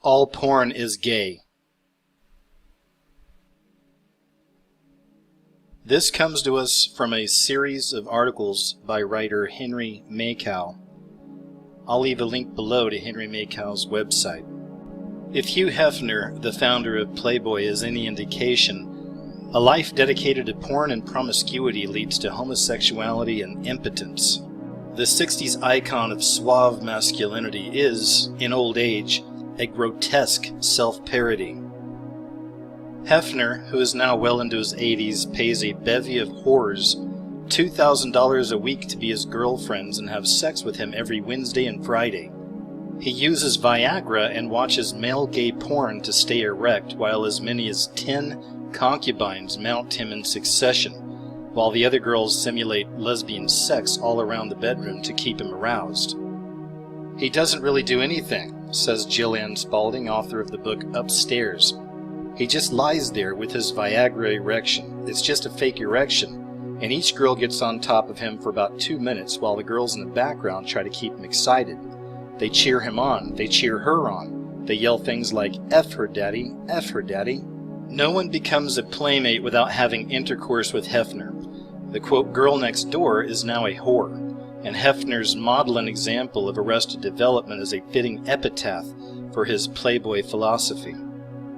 All porn is gay. This comes to us from a series of articles by writer Henry Makow. I'll leave a link below to Henry Makow's website. If Hugh Hefner, the founder of Playboy, is any indication, a life dedicated to porn and promiscuity leads to homosexuality and impotence. The 60s icon of suave masculinity is, in old age, a grotesque self-parody. Hefner, who is now well into his 80s, pays a bevy of whores $2,000 a week to be his girlfriends and have sex with him every Wednesday and Friday. He uses Viagra and watches male gay porn to stay erect, while as many as 10 concubines mount him in succession, while the other girls simulate lesbian sex all around the bedroom to keep him aroused. He doesn't really do anything, says Jillian Spaulding, author of the book Upstairs. He just lies there with his Viagra erection. It's just a fake erection, and each girl gets on top of him for about 2 minutes while the girls in the background try to keep him excited. They cheer him on, they cheer her on. They yell things like, "F her daddy, F her daddy." No one becomes a playmate without having intercourse with Hefner. The quote, "girl next door" is now a whore, and Hefner's model and example of arrested development is a fitting epitaph for his Playboy philosophy.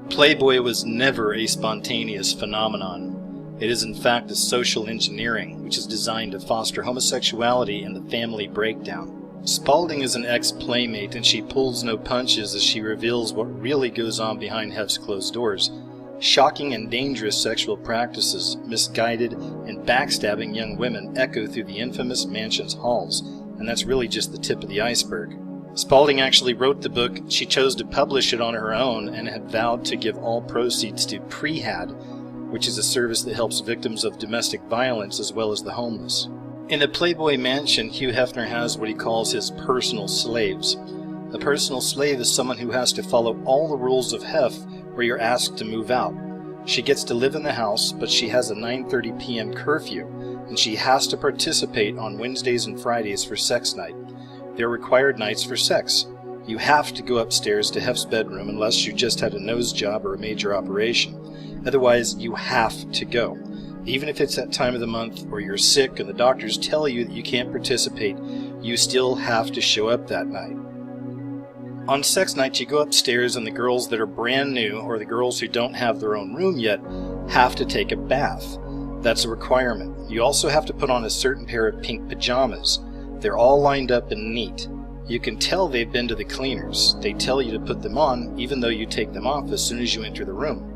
Playboy was never a spontaneous phenomenon. It is in fact a social engineering which is designed to foster homosexuality and the family breakdown. Spaulding is an ex-playmate, and she pulls no punches as she reveals what really goes on behind Hef's closed doors. Shocking and dangerous sexual practices, misguided and backstabbing young women echo through the infamous mansion's halls, and that's really just the tip of the iceberg. Spaulding actually wrote the book. She chose to publish it on her own and had vowed to give all proceeds to Prehad, which is a service that helps victims of domestic violence as well as the homeless. In the Playboy mansion, Hugh Hefner has what he calls his personal slaves. A personal slave is someone who has to follow all the rules of Hef where you're asked to move out. She gets to live in the house, but she has a 9:30 p.m. curfew, and she has to participate on Wednesdays and Fridays for sex night. They're required nights for sex. You have to go upstairs to Hef's bedroom unless you just had a nose job or a major operation. Otherwise, you have to go. Even if it's that time of the month or you're sick and the doctors tell you that you can't participate, you still have to show up that night. On sex night, you go upstairs and the girls that are brand new or the girls who don't have their own room yet have to take a bath. That's a requirement. You also have to put on a certain pair of pink pajamas. They're all lined up and neat. You can tell they've been to the cleaners. They tell you to put them on even though you take them off as soon as you enter the room.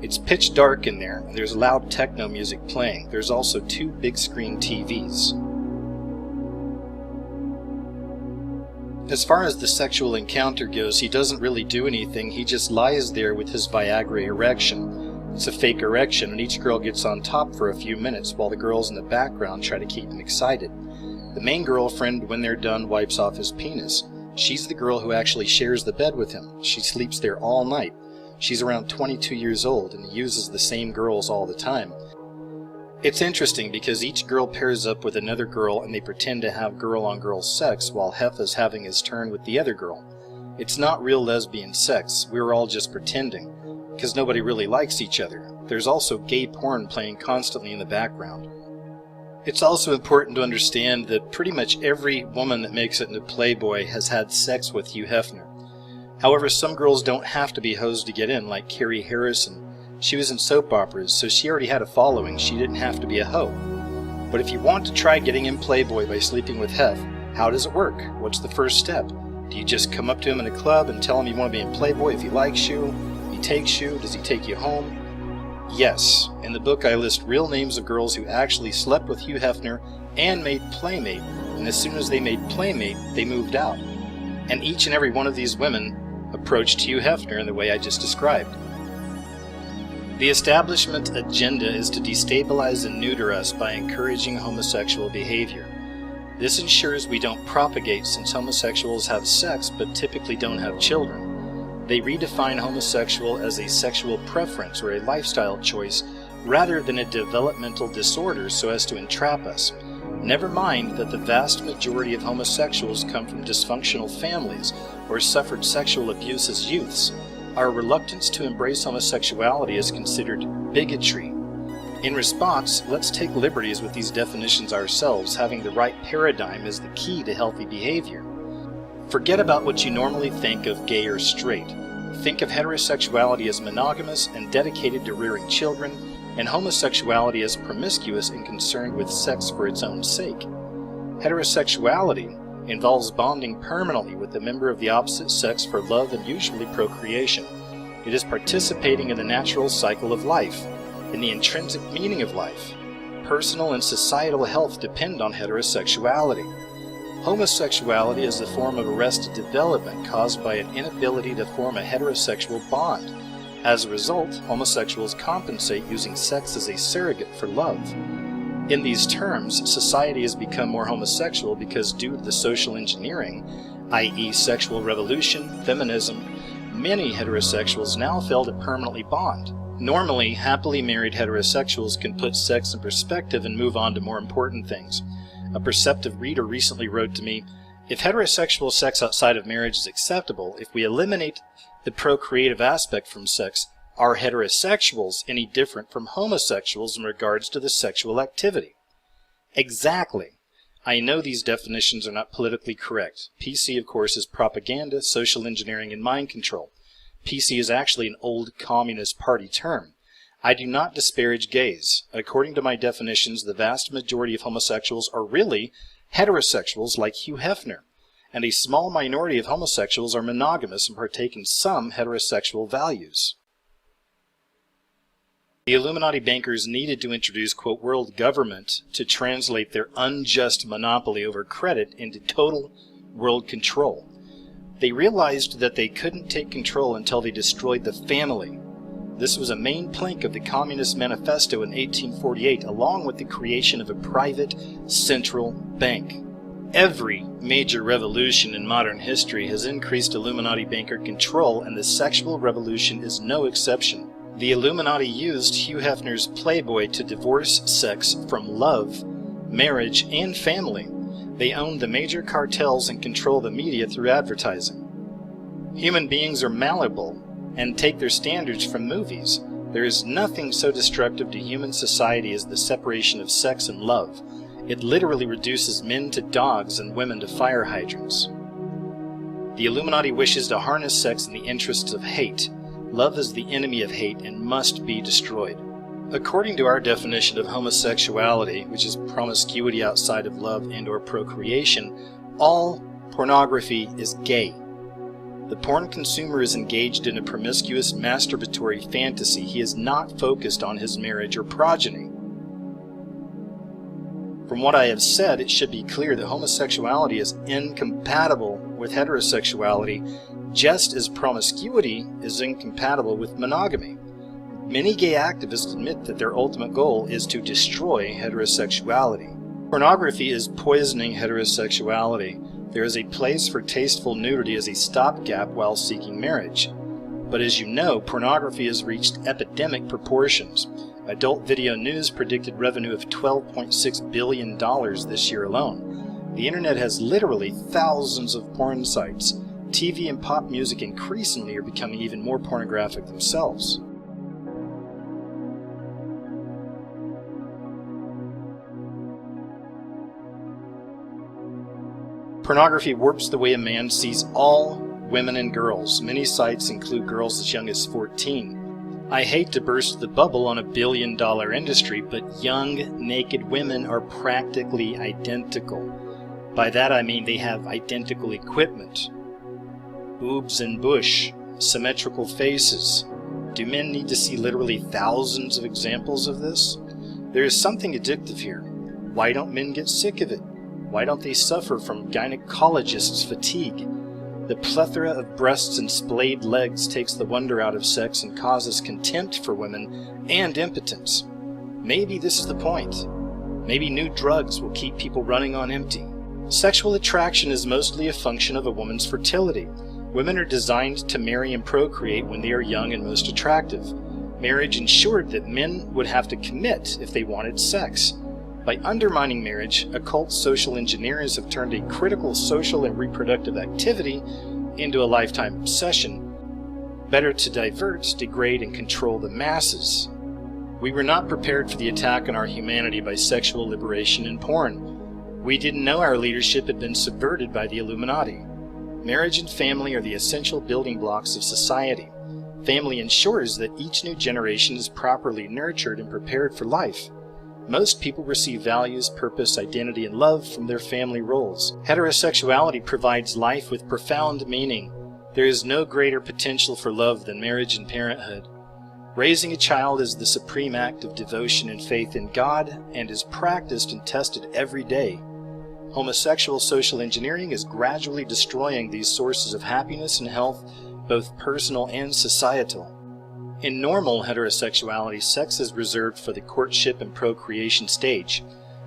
It's pitch dark in there, and there's loud techno music playing. There's also 2 big screen TVs. As far as the sexual encounter goes, he doesn't really do anything. He just lies there with his Viagra erection. It's a fake erection, and each girl gets on top for a few minutes while the girls in the background try to keep him excited. The main girlfriend, when they're done, wipes off his penis. She's the girl who actually shares the bed with him. She sleeps there all night. She's around 22 years old and uses the same girls all the time. It's interesting because each girl pairs up with another girl and they pretend to have girl-on-girl sex while Hef is having his turn with the other girl. It's not real lesbian sex. We're all just pretending, because nobody really likes each other. There's also gay porn playing constantly in the background. It's also important to understand that pretty much every woman that makes it into Playboy has had sex with Hugh Hefner. However, some girls don't have to be hoes to get in, like Carrie Harrison. She was in soap operas, so she already had a following. She didn't have to be a hoe. But if you want to try getting in Playboy by sleeping with Hef, how does it work? What's the first step? Do you just come up to him in a club and tell him you want to be in Playboy if he likes you? He takes you? Does he take you home? Yes. In the book, I list real names of girls who actually slept with Hugh Hefner and made Playmate, and as soon as they made Playmate, they moved out. And each and every one of these women approached Hugh Hefner in the way I just described. The establishment agenda is to destabilize and neuter us by encouraging homosexual behavior. This ensures we don't propagate, since homosexuals have sex but typically don't have children. They redefine homosexual as a sexual preference or a lifestyle choice rather than a developmental disorder so as to entrap us. Never mind that the vast majority of homosexuals come from dysfunctional families or suffered sexual abuse as youths, our reluctance to embrace homosexuality is considered bigotry. In response, let's take liberties with these definitions ourselves. Having the right paradigm is the key to healthy behavior. Forget about what you normally think of gay or straight. Think of heterosexuality as monogamous and dedicated to rearing children, and homosexuality as promiscuous and concerned with sex for its own sake. Heterosexuality involves bonding permanently with a member of the opposite sex for love and usually procreation. It is participating in the natural cycle of life, in the intrinsic meaning of life. Personal and societal health depend on heterosexuality. Homosexuality is a form of arrested development caused by an inability to form a heterosexual bond. As a result, homosexuals compensate using sex as a surrogate for love. In these terms, society has become more homosexual because due to the social engineering, i.e. sexual revolution, feminism, many heterosexuals now fail to permanently bond. Normally, happily married heterosexuals can put sex in perspective and move on to more important things. A perceptive reader recently wrote to me, "If heterosexual sex outside of marriage is acceptable, if we eliminate the procreative aspect from sex, are heterosexuals any different from homosexuals in regards to the sexual activity?" Exactly. I know these definitions are not politically correct. PC, of course, is propaganda, social engineering, and mind control. PC is actually an old Communist Party term. I do not disparage gays. According to my definitions, the vast majority of homosexuals are really heterosexuals like Hugh Hefner, and a small minority of homosexuals are monogamous and partake in some heterosexual values. The Illuminati bankers needed to introduce, quote, world government to translate their unjust monopoly over credit into total world control. They realized that they couldn't take control until they destroyed the family. This was a main plank of the Communist Manifesto in 1848, along with the creation of a private central bank. Every major revolution in modern history has increased Illuminati banker control, and the sexual revolution is no exception. The Illuminati used Hugh Hefner's Playboy to divorce sex from love, marriage, and family. They own the major cartels and control the media through advertising. Human beings are malleable and take their standards from movies. There is nothing so destructive to human society as the separation of sex and love. It literally reduces men to dogs and women to fire hydrants. The Illuminati wishes to harness sex in the interests of hate. Love is the enemy of hate and must be destroyed. According to our definition of homosexuality, which is promiscuity outside of love and/or procreation, all pornography is gay. The porn consumer is engaged in a promiscuous, masturbatory fantasy. He is not focused on his marriage or progeny. From what I have said, it should be clear that homosexuality is incompatible with heterosexuality, just as promiscuity is incompatible with monogamy. Many gay activists admit that their ultimate goal is to destroy heterosexuality. Pornography is poisoning heterosexuality. There is a place for tasteful nudity as a stopgap while seeking marriage. But as you know, pornography has reached epidemic proportions. Adult Video News predicted revenue of $12.6 billion this year alone. The internet has literally thousands of porn sites. TV and pop music increasingly are becoming even more pornographic themselves. Pornography warps the way a man sees all women and girls. Many sites include girls as young as 14. I hate to burst the bubble on a billion-dollar industry, but young, naked women are practically identical. By that I mean they have identical equipment. Boobs and bush, symmetrical faces. Do men need to see literally thousands of examples of this? There is something addictive here. Why don't men get sick of it? Why don't they suffer from gynecologists' fatigue? The plethora of breasts and splayed legs takes the wonder out of sex and causes contempt for women and impotence. Maybe this is the point. Maybe new drugs will keep people running on empty. Sexual attraction is mostly a function of a woman's fertility. Women are designed to marry and procreate when they are young and most attractive. Marriage ensured that men would have to commit if they wanted sex. By undermining marriage, occult social engineers have turned a critical social and reproductive activity into a lifetime obsession. Better to divert, degrade, and control the masses. We were not prepared for the attack on our humanity by sexual liberation and porn. We didn't know our leadership had been subverted by the Illuminati. Marriage and family are the essential building blocks of society. Family ensures that each new generation is properly nurtured and prepared for life. Most people receive values, purpose, identity, and love from their family roles. Heterosexuality provides life with profound meaning. There is no greater potential for love than marriage and parenthood. Raising a child is the supreme act of devotion and faith in God and is practiced and tested every day. Homosexual social engineering is gradually destroying these sources of happiness and health, both personal and societal. In normal heterosexuality, sex is reserved for the courtship and procreation stage.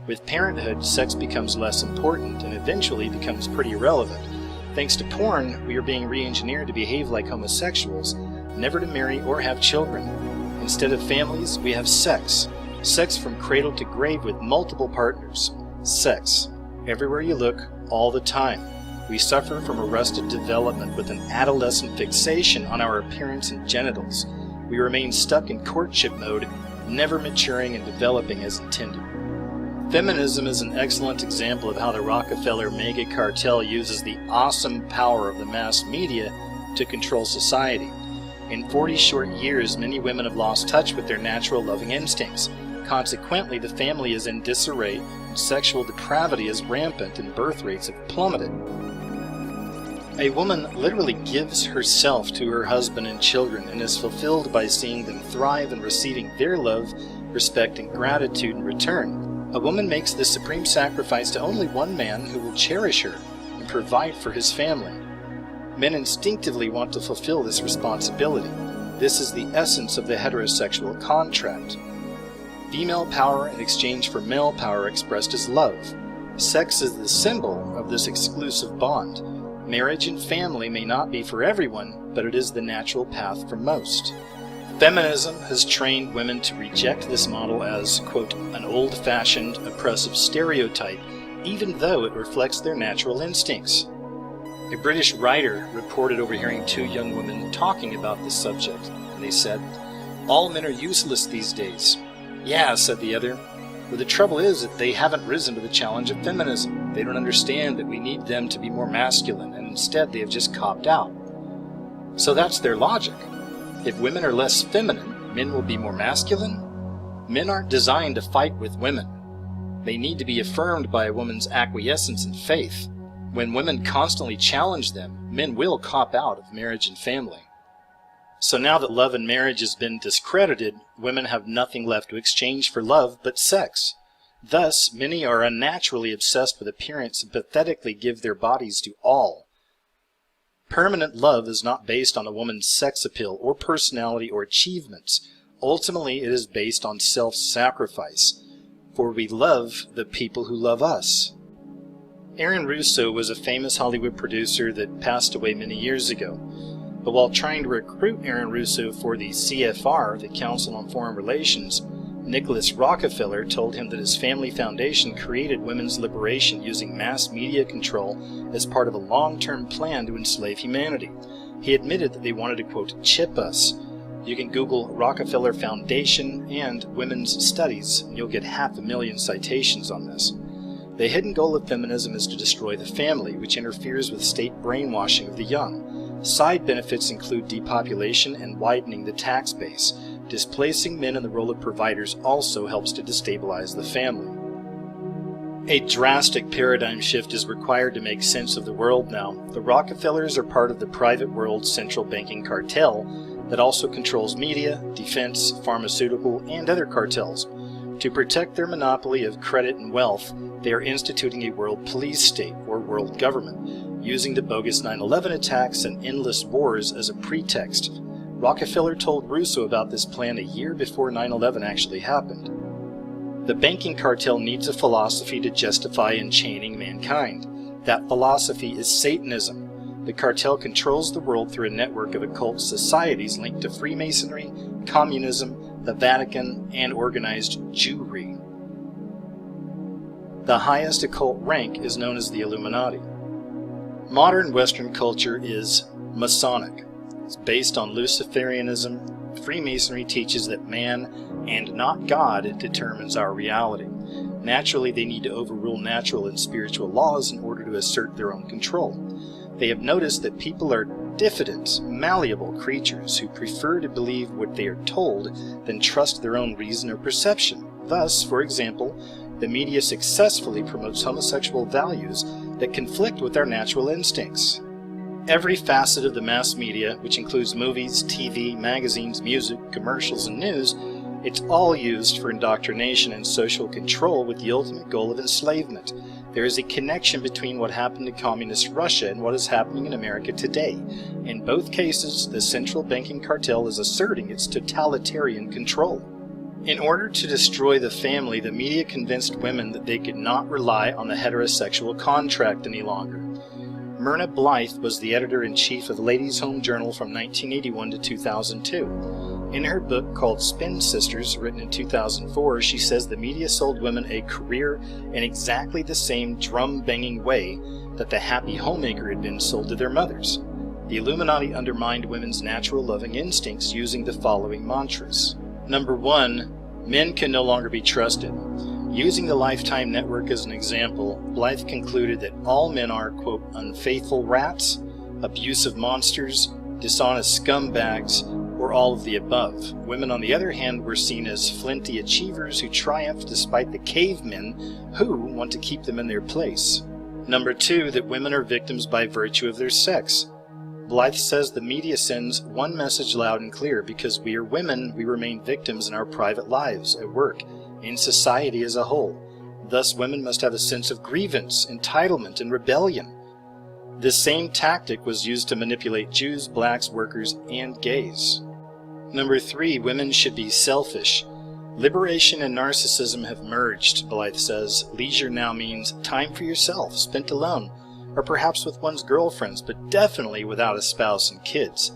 With parenthood, sex becomes less important and eventually becomes pretty irrelevant. Thanks to porn, we are being re-engineered to behave like homosexuals, never to marry or have children. Instead of families, we have sex. Sex from cradle to grave with multiple partners. Sex. Everywhere you look, all the time. We suffer from arrested development with an adolescent fixation on our appearance and genitals. We remain stuck in courtship mode, never maturing and developing as intended. Feminism is an excellent example of how the Rockefeller mega cartel uses the awesome power of the mass media to control society. In 40 short years, many women have lost touch with their natural loving instincts. Consequently, the family is in disarray, and sexual depravity is rampant, and birth rates have plummeted. A woman literally gives herself to her husband and children and is fulfilled by seeing them thrive and receiving their love, respect, and gratitude in return. A woman makes this supreme sacrifice to only one man who will cherish her and provide for his family. Men instinctively want to fulfill this responsibility. This is the essence of the heterosexual contract. Female power in exchange for male power expressed as love. Sex is the symbol of this exclusive bond. Marriage and family may not be for everyone, but it is the natural path for most. Feminism has trained women to reject this model as, quote, an old-fashioned, oppressive stereotype, even though it reflects their natural instincts. A British writer reported overhearing two young women talking about this subject, and they said, "All men are useless these days." "Yeah," said the other, "but the trouble is that they haven't risen to the challenge of feminism. They don't understand that we need them to be more masculine, and instead they have just copped out." So that's their logic. If women are less feminine, men will be more masculine? Men aren't designed to fight with women. They need to be affirmed by a woman's acquiescence and faith. When women constantly challenge them, men will cop out of marriage and family. So now that love and marriage has been discredited, women have nothing left to exchange for love but sex. Thus, many are unnaturally obsessed with appearance and pathetically give their bodies to all. Permanent love is not based on a woman's sex appeal or personality or achievements. Ultimately, it is based on self-sacrifice, for we love the people who love us. Aaron Russo was a famous Hollywood producer that passed away many years ago. But while trying to recruit Aaron Russo for the CFR, the Council on Foreign Relations, Nicholas Rockefeller told him that his family foundation created women's liberation using mass media control as part of a long-term plan to enslave humanity. He admitted that they wanted to, quote, chip us. You can Google Rockefeller Foundation and Women's Studies, and you'll get 500,000 citations on this. The hidden goal of feminism is to destroy the family, which interferes with state brainwashing of the young. Side benefits include depopulation and widening the tax base. Displacing men in the role of providers also helps to destabilize the family. A drastic paradigm shift is required to make sense of the world now. The Rockefellers are part of the private world central banking cartel that also controls media, defense, pharmaceutical, and other cartels. To protect their monopoly of credit and wealth, they are instituting a world police state, or world government, using the bogus 9/11 attacks and endless wars as a pretext. Rockefeller told Russo about this plan a year before 9/11 actually happened. The banking cartel needs a philosophy to justify enchaining mankind. That philosophy is Satanism. The cartel controls the world through a network of occult societies linked to Freemasonry, communism, the Vatican, and organized Jewry. The highest occult rank is known as the Illuminati. Modern Western culture is Masonic. It's based on Luciferianism. Freemasonry teaches that man, and not God, determines our reality. Naturally, they need to overrule natural and spiritual laws in order to assert their own control. They have noticed that people are diffident, malleable creatures who prefer to believe what they are told than trust their own reason or perception. Thus, for example, the media successfully promotes homosexual values that conflict with our natural instincts. Every facet of the mass media, which includes movies, TV, magazines, music, commercials, and news, it's all used for indoctrination and social control with the ultimate goal of enslavement. There is a connection between what happened in communist Russia and what is happening in America today. In both cases, the central banking cartel is asserting its totalitarian control. In order to destroy the family, the media convinced women that they could not rely on the heterosexual contract any longer. Myrna Blythe was the editor-in-chief of Ladies' Home Journal from 1981 to 2002. In her book called Spin Sisters, written in 2004, she says the media sold women a career in exactly the same drum-banging way that the happy homemaker had been sold to their mothers. The Illuminati undermined women's natural loving instincts using the following mantras. Number 1, men can no longer be trusted. Using the Lifetime Network as an example, Blythe concluded that all men are, quote, unfaithful rats, abusive monsters, dishonest scumbags, or all of the above. Women, on the other hand, were seen as flinty achievers who triumph despite the cavemen who want to keep them in their place. Number 2, that women are victims by virtue of their sex. Blythe says the media sends one message loud and clear: because we are women, we remain victims in our private lives, at work, in society as a whole. Thus, women must have a sense of grievance, entitlement, and rebellion. This same tactic was used to manipulate Jews, blacks, workers, and gays. Number 3, women should be selfish. Liberation and narcissism have merged, Blythe says. Leisure now means time for yourself, spent alone, or perhaps with one's girlfriends, but definitely without a spouse and kids.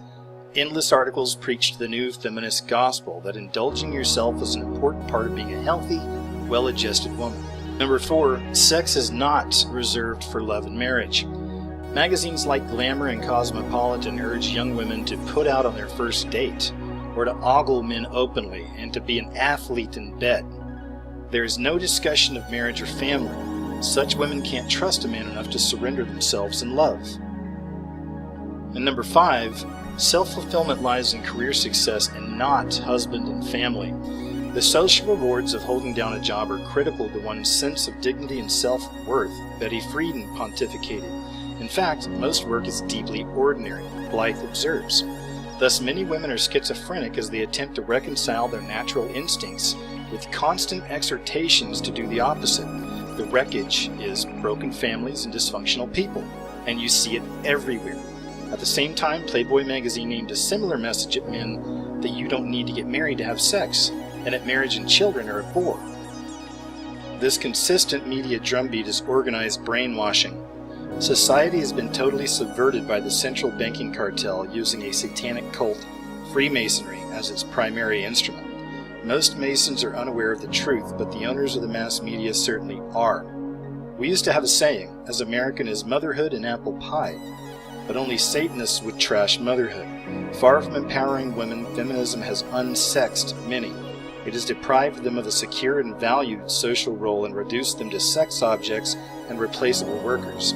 Endless articles preached the new feminist gospel that indulging yourself is an important part of being a healthy, well-adjusted woman. Number 4, sex is not reserved for love and marriage. Magazines like Glamour and Cosmopolitan urge young women to put out on their first date, or to ogle men openly, and to be an athlete in bed. There is no discussion of marriage or family. Such women can't trust a man enough to surrender themselves in love. And number 5, self-fulfillment lies in career success and not husband and family. The social rewards of holding down a job are critical to one's sense of dignity and self-worth, Betty Friedan pontificated. In fact, most work is deeply ordinary, Blythe observes. Thus, many women are schizophrenic as they attempt to reconcile their natural instincts with constant exhortations to do the opposite. The wreckage is broken families and dysfunctional people, and you see it everywhere. At the same time, Playboy magazine aimed a similar message at men that you don't need to get married to have sex, and that marriage and children are a bore. This consistent media drumbeat is organized brainwashing. Society has been totally subverted by the central banking cartel using a satanic cult, Freemasonry, as its primary instrument. Most Masons are unaware of the truth, but the owners of the mass media certainly are. We used to have a saying, as American as motherhood and apple pie, but only Satanists would trash motherhood. Far from empowering women, feminism has unsexed many. It has deprived them of a secure and valued social role and reduced them to sex objects and replaceable workers.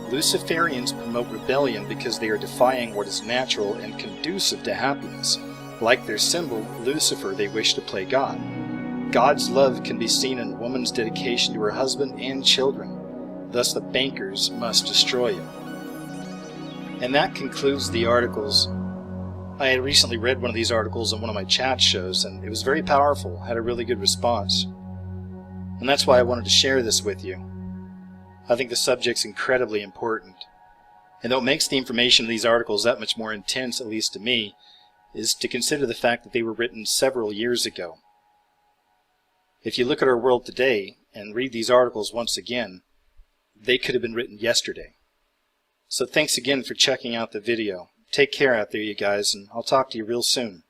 Luciferians promote rebellion because they are defying what is natural and conducive to happiness. Like their symbol, Lucifer, they wish to play God. God's love can be seen in a woman's dedication to her husband and children. Thus the bankers must destroy it. And that concludes the articles. I had recently read one of these articles on one of my chat shows, and it was very powerful, had a really good response. And that's why I wanted to share this with you. I think the subject's incredibly important. And what makes the information of these articles that much more intense, at least to me, is to consider the fact that they were written several years ago. If you look at our world today and read these articles once again, they could have been written yesterday. So thanks again for checking out the video. Take care out there, you guys, and I'll talk to you real soon.